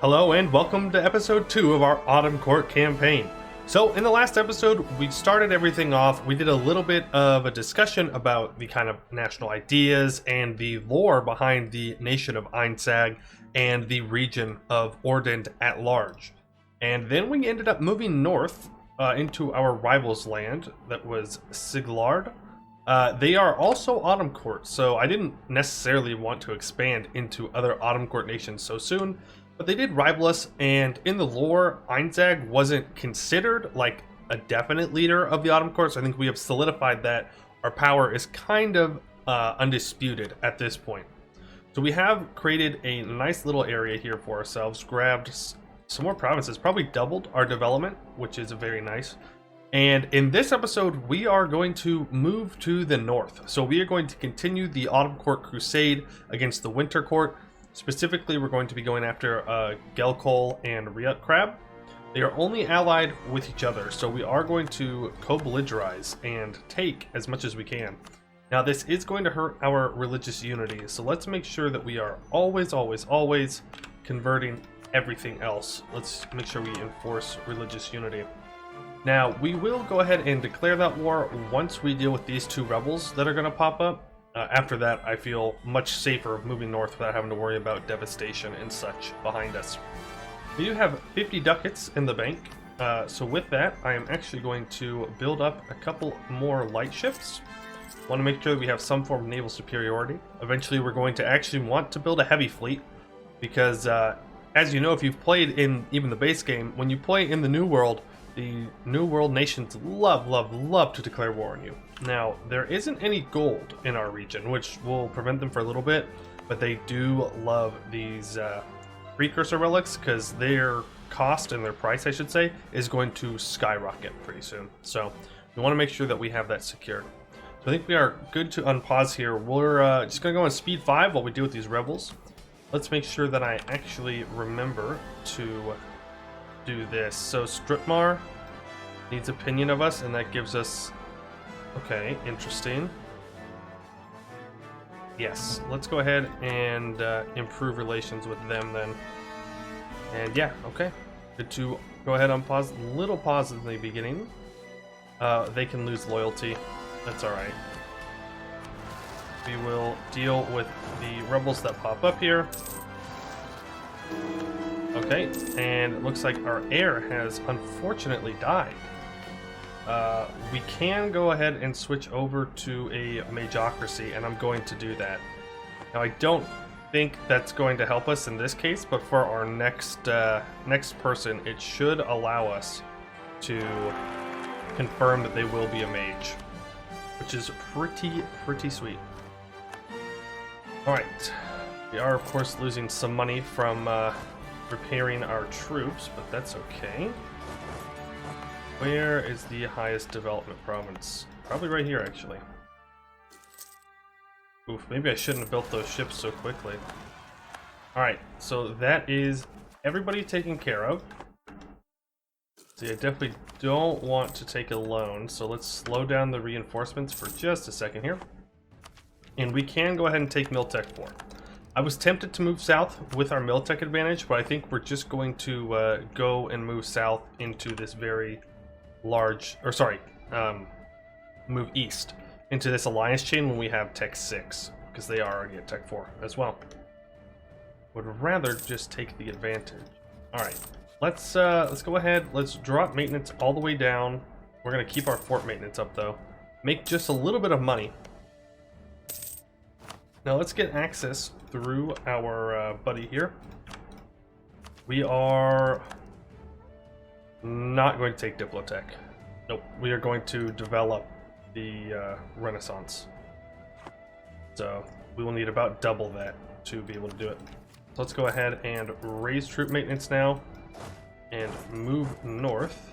Hello and welcome to episode 2 of our Autumn Court campaign. So in the last episode, we started everything off. We did a little bit of a discussion about the kind of national ideas and the lore behind the nation of Einsag and the region of Eordand at large. And then we ended up moving north into our rival's land, that was Siglard. They are also Autumn Court, so I didn't necessarily want to expand into other Autumn Court nations so soon. But they did rival us, and in the lore, Einsag wasn't considered like a definite leader of the Autumn Court, so I think we have solidified that our power is kind of undisputed at this point. So we have created a nice little area here for ourselves, grabbed some more provinces, probably doubled our development, which is very nice. And in this episode, we are going to move to the north. So we are going to continue the Autumn Court Crusade against the Winter Court. Specifically, we're going to be going after Gelkol and Riut Crab. They are only allied with each other, so we are going to co-belligerize and take as much as we can. Now, this is going to hurt our religious unity, so let's make sure that we are always converting everything else. Let's make sure we enforce religious unity. Now, we will go ahead and declare that war once we deal with these two rebels that are going to pop up. After that, I feel much safer moving north without having to worry about devastation and such behind us. We do have 50 ducats in the bank, so with that, I am actually going to build up a couple more light ships. Want to make sure that we have some form of naval superiority. Eventually, we're going to actually want to build a heavy fleet, because as you know, if you've played in even the base game, when you play in the New World, the New World nations love to declare war on you. Now, there isn't any gold in our region, which will prevent them for a little bit, but they do love these precursor relics because their cost and their price, I should say, is going to skyrocket pretty soon. So we want to make sure that we have that secured. So I think we are good to unpause here. We're just going to go on speed 5 while we deal with these rebels. Let's make sure that I actually remember to do this. So Stripmar needs opinion of us, and that gives us... Okay, interesting. Yes, let's go ahead and improve relations with them then. And yeah, okay. Good to go ahead and pause. Little pause in the beginning. They can lose loyalty. That's alright. We will deal with the rebels that pop up here. Okay, and it looks like our heir has unfortunately died. We can go ahead and switch over to a magocracy, and I'm going to do that. Now, I don't think that's going to help us in this case, but for our next person, it should allow us to confirm that they will be a mage, which is pretty sweet. All right, we are of course losing some money from repairing our troops, but that's okay. Where is the highest development province? Probably right here, actually. Oof, maybe I shouldn't have built those ships so quickly. Alright, so that is everybody taken care of. See, I definitely don't want to take a loan, so let's slow down the reinforcements for just a second here. And we can go ahead and take Miltech 4. I was tempted to move south with our Miltech advantage, but I think we're just going to go and move south into this very large, or sorry, move east into this alliance chain when we have Tech 6, because they are already at Tech 4 as well. Would rather just take the advantage. Alright, let's go ahead, let's drop maintenance all the way down. We're going to keep our fort maintenance up though. Make just a little bit of money. Now let's get access through our buddy here. We are not going to take Diplotech. Nope, we are going to develop the Renaissance. So we will need about double that to be able to do it. So let's go ahead and raise troop maintenance now and move north.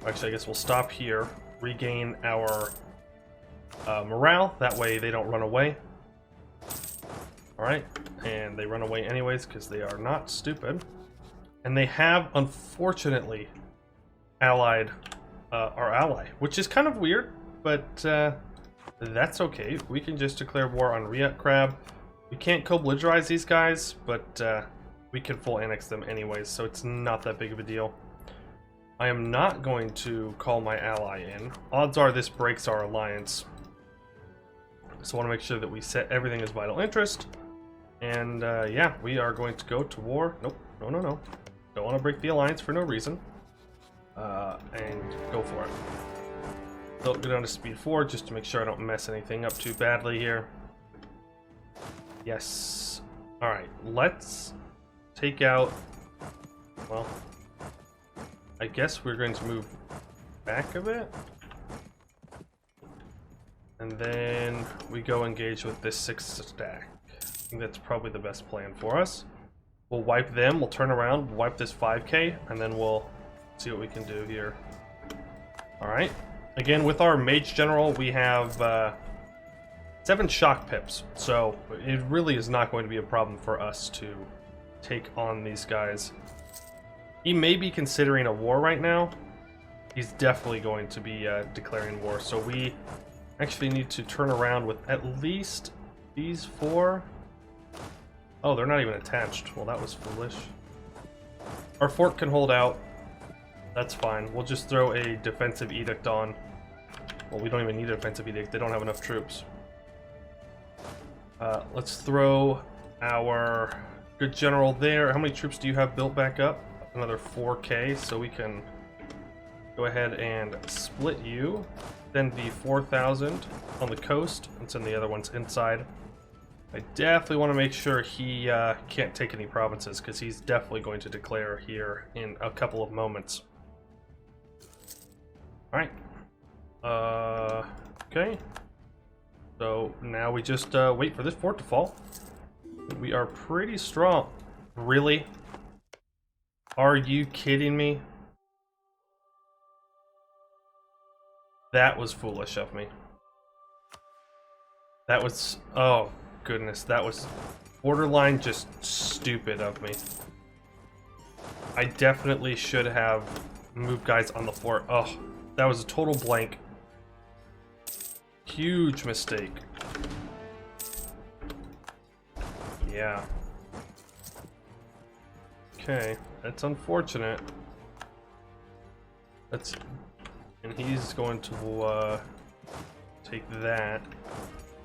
Actually, I guess we'll stop here, regain our morale. That way they don't run away. Alright, and they run away anyways because they are not stupid. And they have, unfortunately, allied our ally, which is kind of weird, but that's okay. We can just declare war on Riut Crab. We can't co-belligerize these guys, but we can full annex them anyways, so it's not that big of a deal. I am not going to call my ally in. Odds are this breaks our alliance. So I want to make sure that we set everything as vital interest. And yeah, we are going to go to war. Nope, no, no, no. Don't want to break the alliance for no reason. And go for it. So go down to speed 4 just to make sure I don't mess anything up too badly here. Yes. Alright, let's take out... Well, I guess we're going to move back a bit. And then we go engage with this 6th stack. I think that's probably the best plan for us. We'll wipe them, we'll turn around, wipe this 5k, and then we'll see what we can do here. Alright. Again, with our Mage General, we have 7 shock pips, so it really is not going to be a problem for us to take on these guys. He may be considering a war right now. He's definitely going to be declaring war, so we actually need to turn around with at least these 4. Oh, they're not even attached. Well, that was foolish. Our fort can hold out. That's fine. We'll just throw a defensive edict on. Well, we don't even need a defensive edict. They don't have enough troops. Let's throw our good general there. How many troops do you have built back up? Another 4k, so we can go ahead and split you. Then the 4,000 on the coast, and send the other ones inside. I definitely want to make sure he can't take any provinces, because he's definitely going to declare here in a couple of moments. Alright. Okay. So now we just wait for this fort to fall. We are pretty strong. Really? Are you kidding me? That was foolish of me. That was... Oh, goodness. That was borderline just stupid of me. I definitely should have moved guys on the fort. Oh, that was a total blank. Huge mistake. Yeah. Okay, that's unfortunate. That's... And he's going to take that.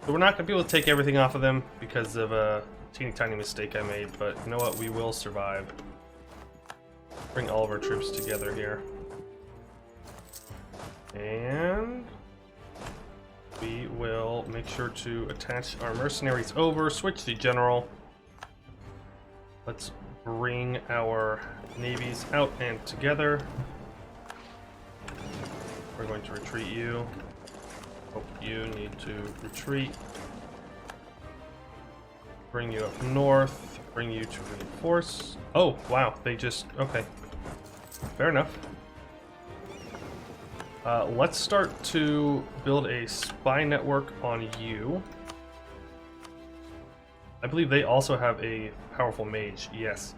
But we're not going to be able to take everything off of them because of a teeny tiny mistake I made. But you know what? We will survive. Bring all of our troops together here. And we will make sure to attach our mercenaries over, switch the general. Let's bring our navies out and together. We're going to retreat you. Oh, you need to retreat. Bring you up north. Bring you to reinforce. Oh, wow. They just... Okay. Fair enough. Let's start to build a spy network on you. I believe they also have a powerful mage. Yes.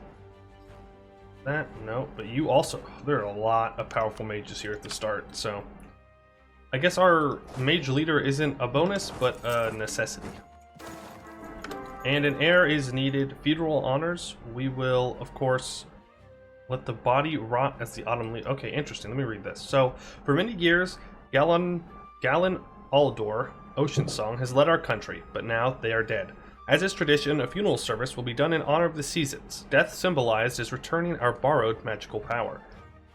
That, no, but you also, there are a lot of powerful mages here at the start, so I guess our mage leader isn't a bonus, but a necessity. And an heir is needed. Feudal honors, we will, of course, let the body rot as the autumn leaf. Okay, interesting, let me read this. So, for many years, Galen Aldor, Ocean Song, has led our country, but now they are dead. As is tradition, a funeral service will be done in honor of the seasons. Death symbolized as returning our borrowed magical power.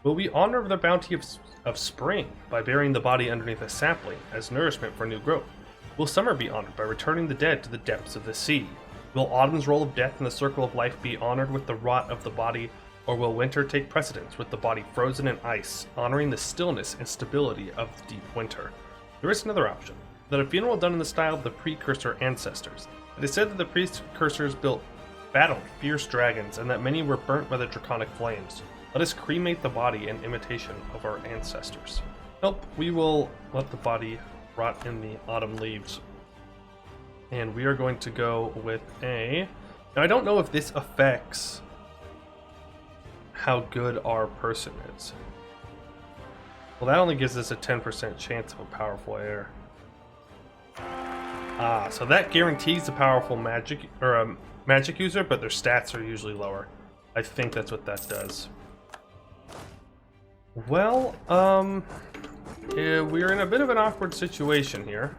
Will we honor the bounty of spring by burying the body underneath a sapling as nourishment for new growth? Will summer be honored by returning the dead to the depths of the sea? Will autumn's roll of death in the circle of life be honored with the rot of the body, or will winter take precedence with the body frozen in ice, honoring the stillness and stability of the deep winter? There is another option, that a funeral done in the style of the precursor ancestors. It is said that the precursors battled fierce dragons, and that many were burnt by the draconic flames. Let us cremate the body in imitation of our ancestors. Nope, we will let the body rot in the autumn leaves. And we are going to go with a... Now, I don't know if this affects how good our person is. Well, that only gives us a 10% chance of a powerful heir. Ah, so that guarantees a powerful magic or a magic user, but their stats are usually lower. I think that's what that does. Well, yeah, we're in a bit of an awkward situation here.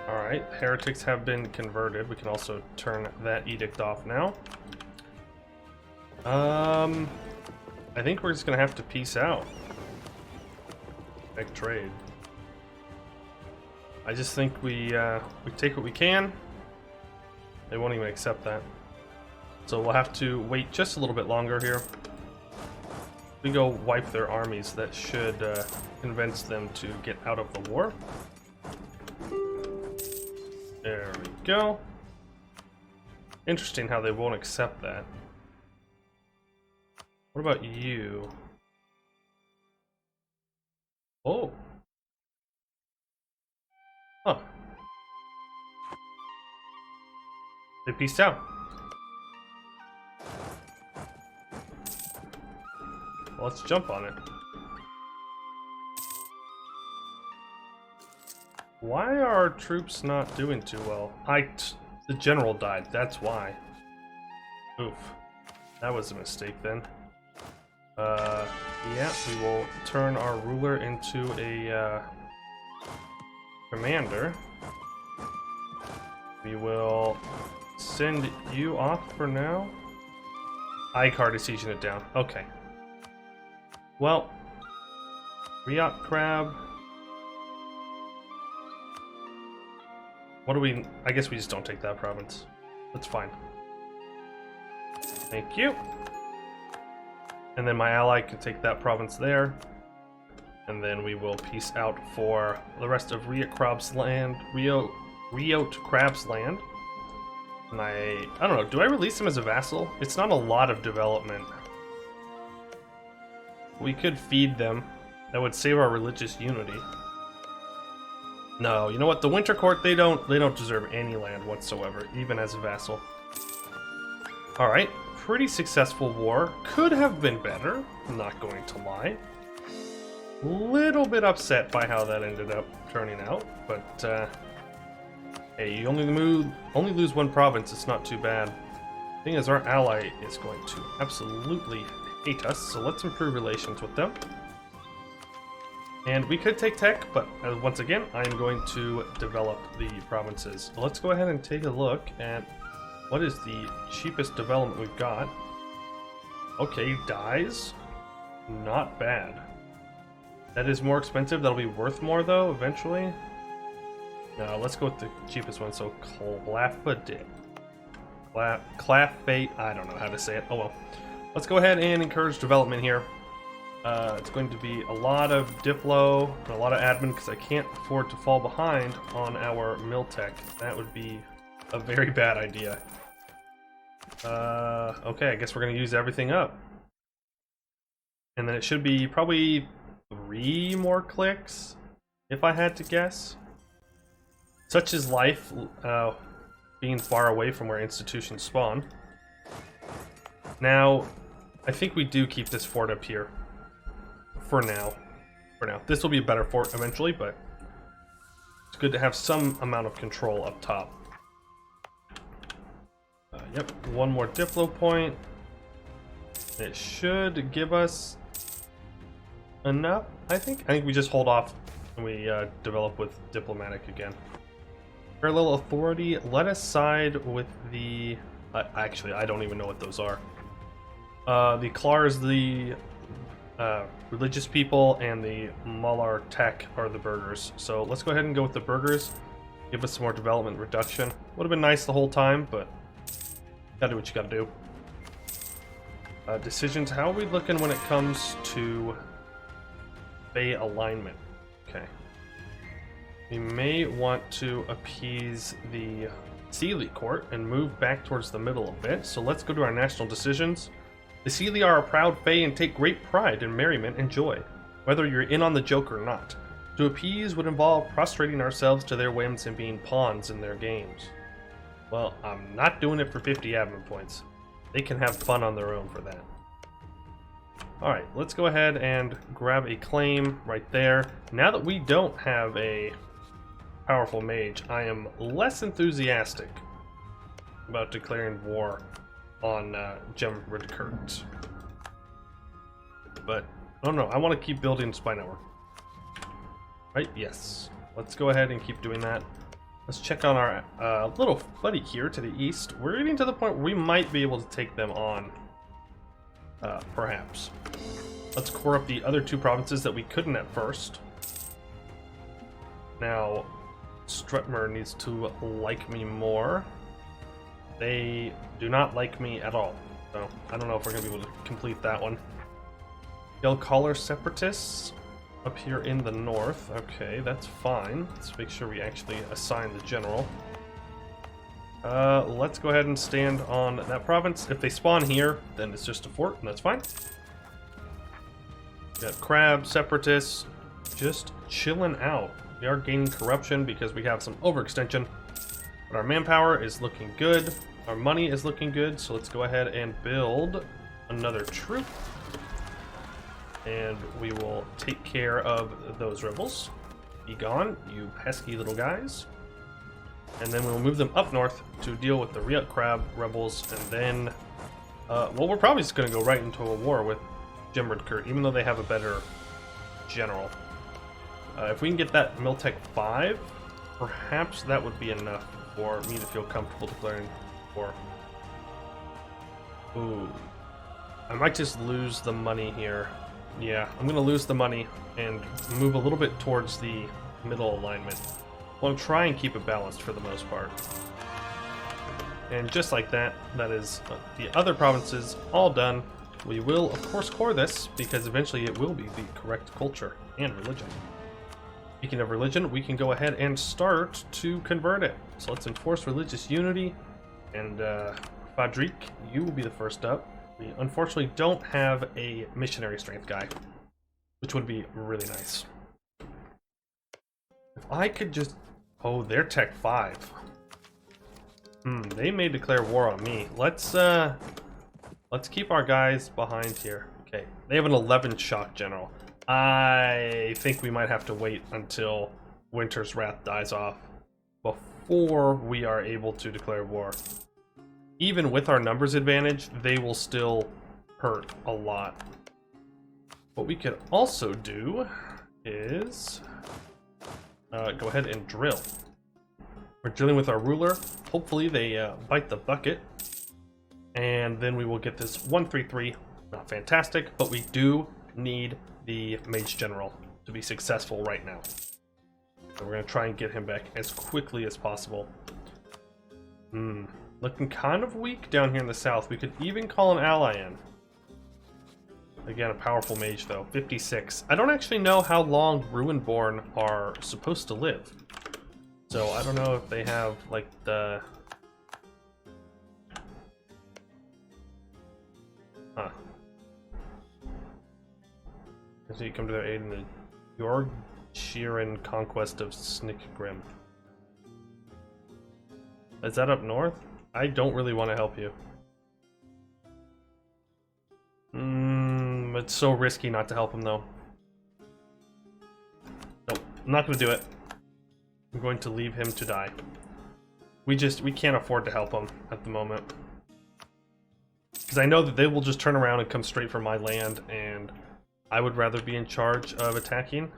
Alright, heretics have been converted. We can also turn that edict off now. I think we're just gonna have to peace out. Make trade. I just think we take what we can. They won't even accept that. So we'll have to wait just a little bit longer here. We go wipe their armies. That should convince them to get out of the war. There we go. Interesting how they won't accept that. What about you? Oh. Huh. They peaced out. Well, let's jump on it. Why are our troops not doing too well? The general died, that's why. Oof. That was a mistake then. Yeah, we will turn our ruler into a commander. We will send you off for now. Icar sieging it down. Okay. Well, Riot Crab. What do we... I guess we just don't take that province. That's fine. Thank you. And then my ally can take that province there. And then we will peace out for the rest of Riot Crab's land. Riot Crab's land. And I don't know, do I release him as a vassal? It's not a lot of development. We could feed them. That would save our religious unity. No, you know what? The Winter Court, they don't deserve any land whatsoever, even as a vassal. Alright, pretty successful war. Could have been better, I'm not going to lie. Little bit upset by how that ended up turning out, but hey, you only lose one province, it's not too bad. Thing is, our ally is going to absolutely hate us, so let's improve relations with them. And we could take tech, but once again, I'm going to develop the provinces. So let's go ahead and take a look at what is the cheapest development we've got. Okay, dies. Not bad. That is more expensive. That'll be worth more, though, eventually. No, let's go with the cheapest one. So, Clafade. Clafade. I don't know how to say it. Oh, well. Let's go ahead and encourage development here. It's going to be a lot of Diplo and a lot of admin because I can't afford to fall behind on our mill tech. That would be a very bad idea. Okay, I guess we're going to use everything up. And then it should be probably 3 more clicks, if I had to guess. Such is life, being far away from where institutions spawn. Now, I think we do keep this fort up here. For now. This will be a better fort eventually, but it's good to have some amount of control up top. Yep, one more Diplo point. It should give us enough, I think. I think we just hold off and we develop with diplomatic again. Parallel authority, let us side with the... actually, I don't even know what those are. The Klars, the religious people, and the Malar Tech are the burghers. So let's go ahead and go with the burghers. Give us some more development reduction. Would have been nice the whole time, but gotta do what you gotta do. Decisions. How are we looking when it comes to Bay alignment? Okay. We may want to appease the Sealy Court and move back towards the middle a bit. So let's go to our national decisions. The Sealy are a proud fae and take great pride in merriment and joy, whether you're in on the joke or not. To appease would involve prostrating ourselves to their whims and being pawns in their games. Well, I'm not doing it for 50 admin points. They can have fun on their own for that. Alright, let's go ahead and grab a claim right there. Now that we don't have a powerful mage, I am less enthusiastic about declaring war on Gemridkurt. But, oh no, I want to keep building Spy Network. Right, yes. Let's go ahead and keep doing that. Let's check on our little buddy here to the east. We're getting to the point where we might be able to take them on, perhaps. Let's core up the other two provinces that we couldn't at first. Now, Strutmer needs to like me more. They do not like me at all, so I don't know if we're going to be able to complete that one. They'll call our separatists up here in the north. Okay, that's fine. Let's make sure we actually assign the general. Let's go ahead and stand on that province. If they spawn here, then it's just a fort, and that's fine. We got crab separatists just chilling out. We are gaining corruption because we have some overextension, but our manpower is looking good. Our money is looking good, so let's go ahead and build another troop. And we will take care of those rebels. Be gone, you pesky little guys. And then we'll move them up north to deal with the Riot Crab rebels, and then, well, we're probably just going to go right into a war with Gemridkurt, even though they have a better general. If we can get that Miltech 5, perhaps that would be enough for me to feel comfortable declaring war. Ooh. I might just lose the money here. Yeah, I'm going to lose the money and move a little bit towards the middle alignment. Well, try and keep it balanced for the most part. And just like that, that is the other provinces all done. We will, of course, core this, because eventually it will be the correct culture and religion. Speaking of religion, we can go ahead and start to convert it. So let's enforce religious unity, and Fadrik, you will be the first up. We unfortunately don't have a missionary strength guy, which would be really nice. If I could just... Oh, they're Tech 5. They may declare war on me. Let's keep our guys behind here. Okay, they have an 11 shock general. I think we might have to wait until Winter's Wrath dies off before we are able to declare war. Even with our numbers advantage, they will still hurt a lot. What we could also do is go ahead and drill. We're drilling with our ruler. Hopefully they bite the bucket. And then we will get this 133. Not fantastic, but we do need the Mage General to be successful right now. So we're going to try and get him back as quickly as possible. Looking kind of weak down here in the south. We could even call an ally in. Again, a powerful mage though. 56. I don't actually know how long Ruinborn are supposed to live. So I don't know if they have like the... Huh. Does he come to their aid in the Yorkshiren conquest of Snickgrim? Is that up north? I don't really want to help you. It's so risky not to help him though. Nope, I'm not going to do it. I'm going to leave him to die. We can't afford to help him at the moment. Because I know that they will just turn around and come straight for my land, and I would rather be in charge of attacking.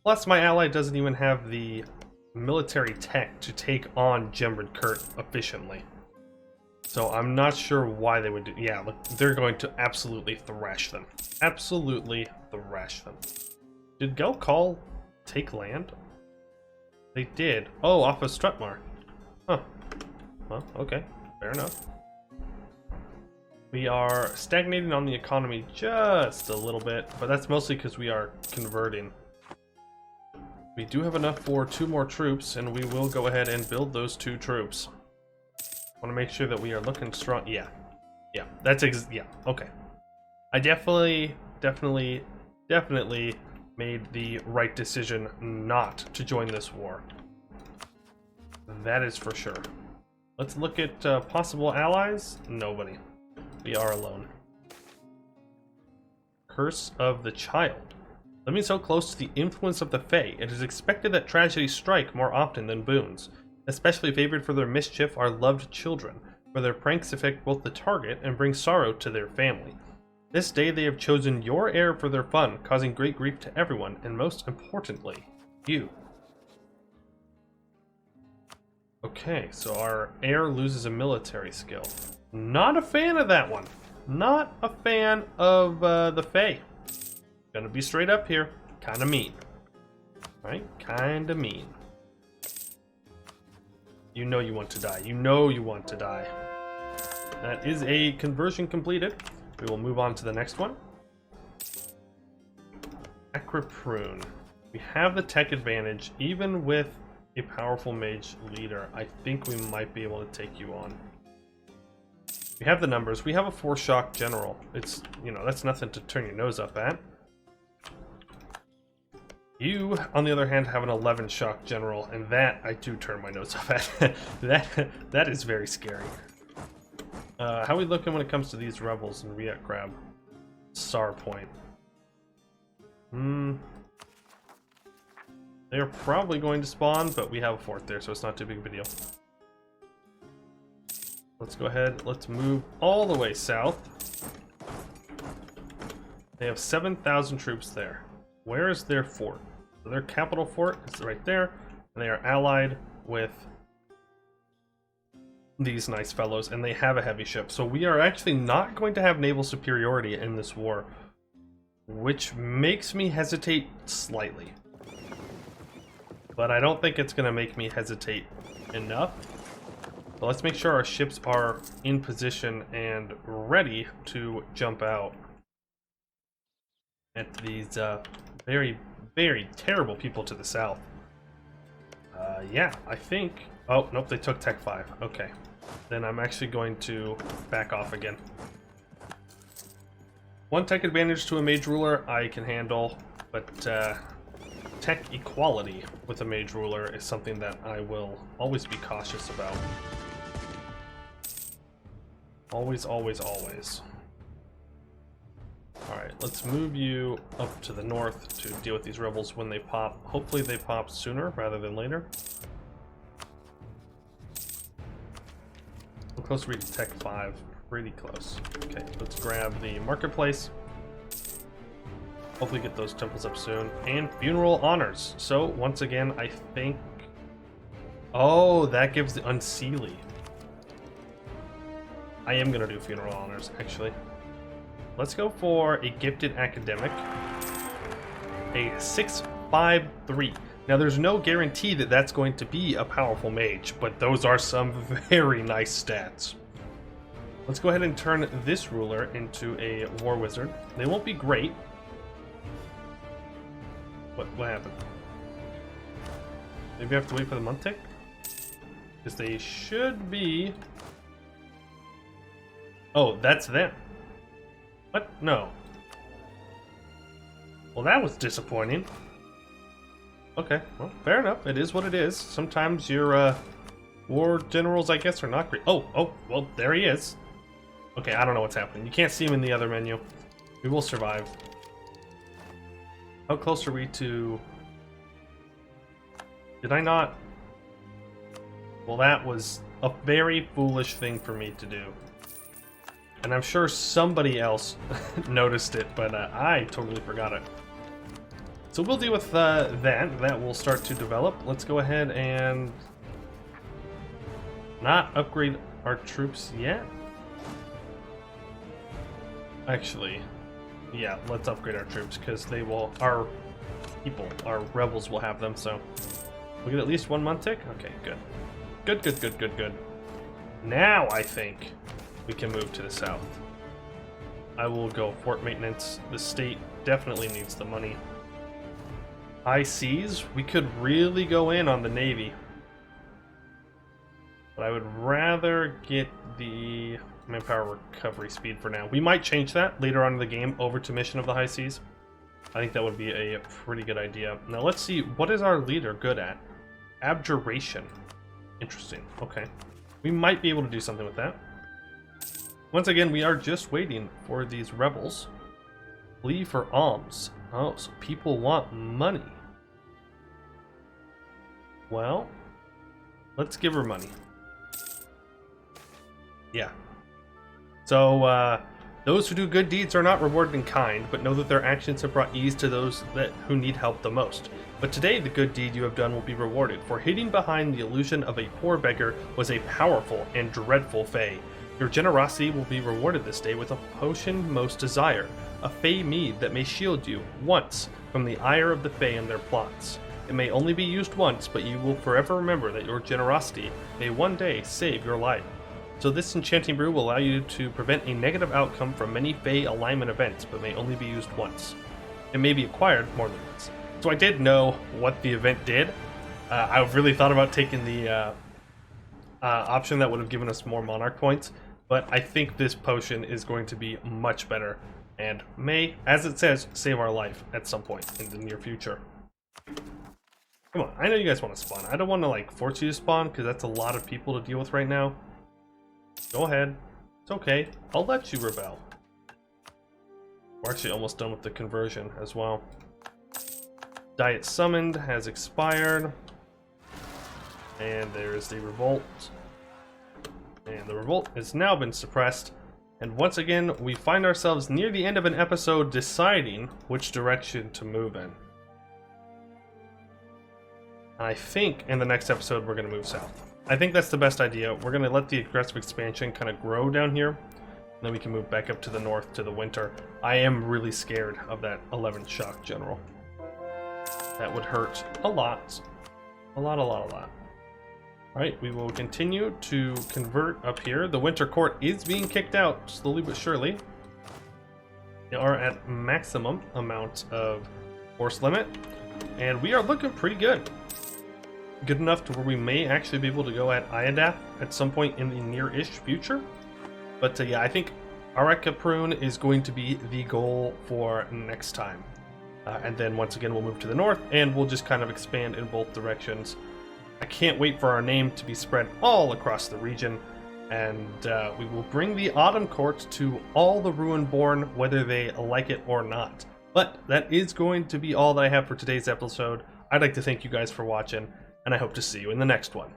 Plus, my ally doesn't even have the military tech to take on Gemridkurt efficiently. So I'm not sure why they would do... Yeah, look, they're going to absolutely thrash them. Absolutely thrash them. Did Gelkal take land? They did. Oh, off of Strutmar. Huh. Well, okay. Fair enough. We are stagnating on the economy just a little bit, but that's mostly because we are converting. We do have enough for 2 more troops, and we will go ahead and build those 2 troops. I want to make sure that we are looking strong. Yeah. Yeah, that's yeah, okay. I definitely made the right decision not to join this war. That is for sure. Let's look at possible allies. Nobody. We are alone. Curse of the Child. Living so close to the influence of the Fae, it is expected that tragedies strike more often than boons. Especially favored for their mischief are loved children. for their pranks affect both the target and bring sorrow to their family. This day they have chosen your heir for their fun, causing great grief to everyone, and most importantly, you. Okay, so our heir loses a military skill. Not a fan of that one. Not a fan of the Fae. Gonna be straight up here. Kinda mean. Right? Kinda mean. You know you want to die. You know you want to die. That is a conversion completed. We will move on to the next one. Acroprune. We have the tech advantage, even with a powerful mage leader. I think we might be able to take you on. We have the numbers. We have a 4 shock general. It's, you know, that's nothing to turn your nose up at. You, on the other hand, have an 11 shock general, and that I do turn my nose up at. that is very scary. How are we looking when it comes to these rebels and Riat Crab? SAR point. They're probably going to spawn, but we have a fort there, so it's not too big of a deal. Let's go ahead, let's move all the way south. They have 7,000 troops there. Where is their fort? So their capital fort is right there, and they are allied with these nice fellows, and they have a heavy ship. So we are actually not going to have naval superiority in this war, which makes me hesitate slightly. But I don't think it's going to make me hesitate enough. So let's make sure our ships are in position and ready to jump out at these very, very terrible people to the south. Yeah, I think... Oh, nope, they took Tech 5. Okay. Then I'm actually going to back off again. 1 tech advantage to a mage ruler I can handle, but tech equality with a mage ruler is something that I will always be cautious about. Always, always, always. Alright, let's move you up to the north to deal with these rebels when they pop. Hopefully they pop sooner rather than later. How close are we to Tech 5? Pretty close. Okay, let's grab the marketplace. Hopefully get those temples up soon. And funeral honors. So, once again, I think... Oh, that gives the unseelie. I am going to do funeral honors, actually. Let's go for a gifted academic. A 653. Now, there's no guarantee that that's going to be a powerful mage, but those are some very nice stats. Let's go ahead and turn this ruler into a war wizard. They won't be great. What happened? Maybe I have to wait for the month tick? Because they should be... Oh, that's them. What? No. Well, that was disappointing. Okay, well, fair enough. It is what it is. Sometimes your war generals, I guess, are not great. Oh, well, there he is. Okay, I don't know what's happening. You can't see him in the other menu. We will survive. How close are we to... Did I not... Well, that was a very foolish thing for me to do. And I'm sure somebody else noticed it, but I totally forgot it. So we'll deal with that. That will start to develop. Let's go ahead and not upgrade our troops yet. Actually, yeah, let's upgrade our troops because they will, our people, our rebels will have them. So we get at least 1 month tick. Okay, good. Good. Now I think we can move to the south. I will go fort maintenance. The state definitely needs the money. High seas, we could really go in on the navy. But I would rather get the manpower recovery speed for now. We might change that later on in the game over to mission of the high seas. I think that would be a pretty good idea. Now let's see, what is our leader good at? Abjuration. Interesting, okay. We might be able to do something with that. Once again, we are just waiting for these rebels. Plea for alms. Oh, so people want money. Well, let's give her money. Yeah. So, those who do good deeds are not rewarded in kind, but know that their actions have brought ease to those who need help the most. But today, the good deed you have done will be rewarded, for hiding behind the illusion of a poor beggar was a powerful and dreadful Fae. Your generosity will be rewarded this day with a potion most desire, a Fae mead that may shield you, once, from the ire of the Fae and their plots. It may only be used once, but you will forever remember that your generosity may one day save your life. So this enchanting brew will allow you to prevent a negative outcome from many Fae alignment events, but may only be used once. It may be acquired more than once. So I did know what the event did. I really thought about taking the option that would have given us more monarch points, but I think this potion is going to be much better and may, as it says, save our life at some point in the near future. Come on, I know you guys want to spawn. I don't want to like force you to spawn because that's a lot of people to deal with right now. Go ahead. It's okay. I'll let you rebel. We're actually almost done with the conversion as well. Diet summoned has expired. And there is the revolt. And the revolt has now been suppressed. And once again, we find ourselves near the end of an episode deciding which direction to move in. I think in the next episode we're going to move south. I think that's the best idea. We're going to let the aggressive expansion kind of grow down here. And then we can move back up to the north to the winter. I am really scared of that 11th shock general. That would hurt a lot. A lot. Alright, we will continue to convert up here. The winter court is being kicked out slowly but surely. They are at maximum amount of force limit. And we are looking pretty good. Good enough to where we may actually be able to go at Eordand at some point in the near-ish future. But yeah, I think Areka Prune is going to be the goal for next time. And then once again we'll move to the north and we'll just kind of expand in both directions. I can't wait for our name to be spread all across the region. And we will bring the Autumn Court to all the Ruinborn, whether they like it or not. But that is going to be all that I have for today's episode. I'd like to thank you guys for watching, and I hope to see you in the next one.